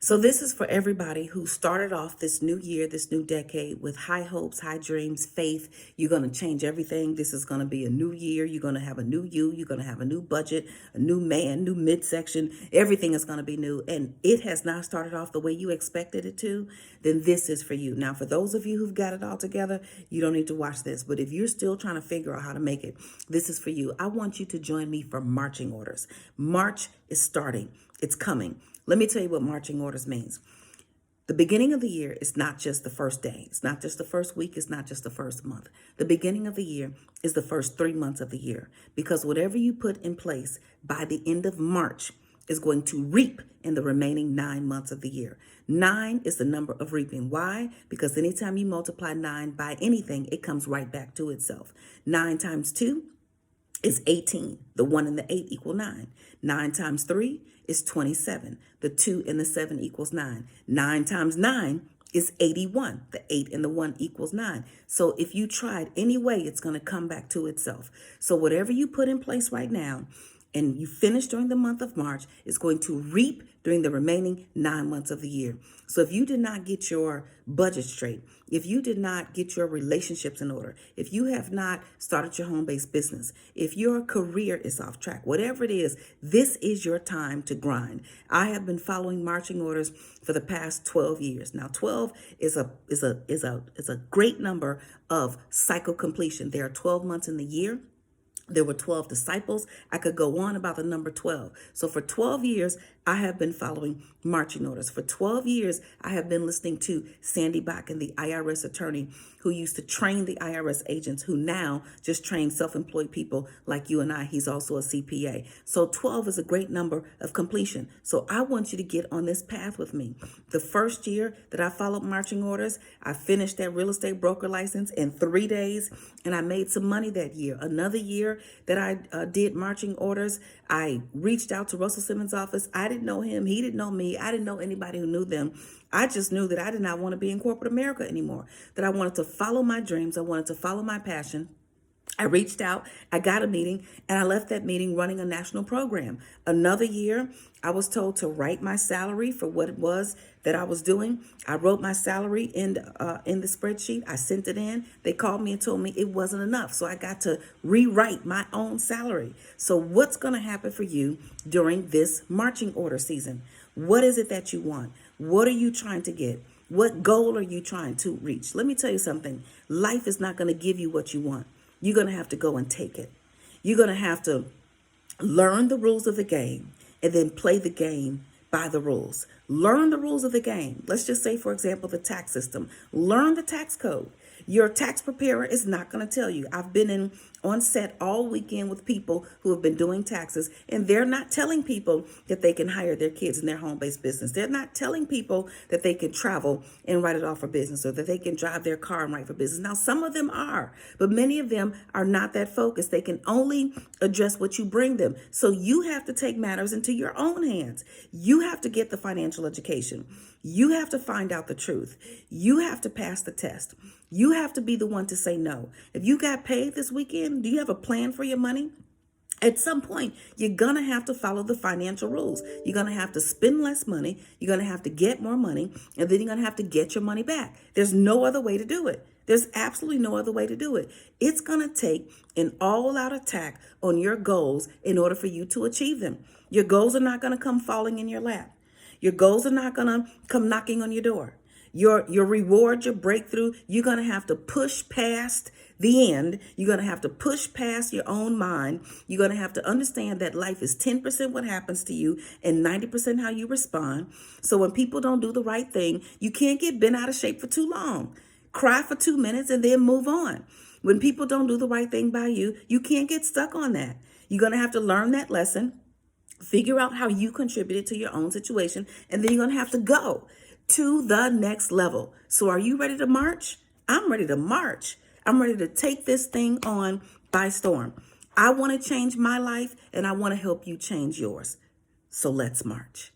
So this is for everybody who started off this new year, this new decade with high hopes, high dreams, faith. You're going to change everything. This is going to be a new year. You're going to have a new you. You're going to have a new budget, a new man, new midsection. Everything is going to be new. And it has not started off the way you expected it to. Then this is for you. Now, for those of you who've got it all together, you don't need to watch this. But if you're still trying to figure out how to make it, this is for you. I want you to join me for marching orders. March is starting. It's coming. Let me tell you what marching orders means. The beginning of the year is not just the first day. It's not just the first week. It's not just the first month. The beginning of the year is the first 3 months of the year, because whatever you put in place by the end of March is going to reap in the remaining 9 months of the year. 9 is the number of reaping. Why? Because anytime you multiply 9 by anything, it comes right back to itself. 9 times 2 is 18. The 1 and the 8 equal 9. 9 times 3 is 27. The 2 and the 7 equals 9. 9 times 9 is 81. The 8 and the 1 equals 9. So if you tried any way, it's going to come back to itself. So whatever you put in place right now and you finish during the month of March is going to reap during the remaining 9 months of the year. So if you did not get your budget straight, if you did not get your relationships in order, if you have not started your home-based business, if your career is off track, whatever it is, this is your time to grind. I have been following marching orders for the past 12 years. Now, 12 is a great number of cycle completion. There are 12 months in the year. There were 12 disciples. I could go on about the number 12. So for 12 years, I have been following marching orders. For 12 years, I have been listening to Sandy Bakken, the IRS attorney who used to train the IRS agents, who now just train self-employed people like you and I. He's also a CPA. So 12 is a great number of completion. So I want you to get on this path with me. The first year that I followed marching orders, I finished that real estate broker license in 3 days, and I made some money that year. Another year that I did marching orders, I reached out to Russell Simmons' office. I didn't know him. He didn't know me. I didn't know anybody who knew them. I just knew that I did not want to be in corporate America anymore, that I wanted to follow my dreams. I wanted to follow my passion. I reached out, I got a meeting, and I left that meeting running a national program. Another year, I was told to write my salary for what it was that I was doing. I wrote my salary in the spreadsheet. I sent it in. They called me and told me it wasn't enough. So I got to rewrite my own salary. So what's going to happen for you during this marching order season? What is it that you want? What are you trying to get? What goal are you trying to reach? Let me tell you something. Life is not going to give you what you want. You're going to have to go and take it. You're going to have to learn the rules of the game and then play the game by the rules. Learn the rules of the game. Let's just say, for example, the tax system. Learn the tax code. Your tax preparer is not going to tell you. I've been on set all weekend with people who have been doing taxes, and they're not telling people that they can hire their kids in their home-based business. They're not telling people that they can travel and write it off for business, or that they can drive their car and write for business. Now, some of them are, but many of them are not that focused. They can only address what you bring them. So you have to take matters into your own hands. You have to get the financial education. You have to find out the truth. You have to pass the test. You have to be the one to say no. If you got paid this weekend, do you have a plan for your money? At some point, you're going to have to follow the financial rules. You're going to have to spend less money. You're going to have to get more money, and then you're going to have to get your money back. There's no other way to do it. There's absolutely no other way to do it. It's going to take an all-out attack on your goals in order for you to achieve them. Your goals are not going to come falling in your lap. Your goals are not going to come knocking on your door. Your reward, your breakthrough, you're going to have to push past the end. You're going to have to push past your own mind. You're going to have to understand that life is 10% what happens to you and 90% how you respond. So when people don't do the right thing, you can't get bent out of shape for too long. Cry for 2 minutes and then move on. When people don't do the right thing by you, you can't get stuck on that. You're going to have to learn that lesson, figure out how you contributed to your own situation, and then you're going to have to go to the next level. So are you ready to march? I'm ready to march. I'm ready to take this thing on by storm. I want to change my life, and I want to help you change yours. So let's march.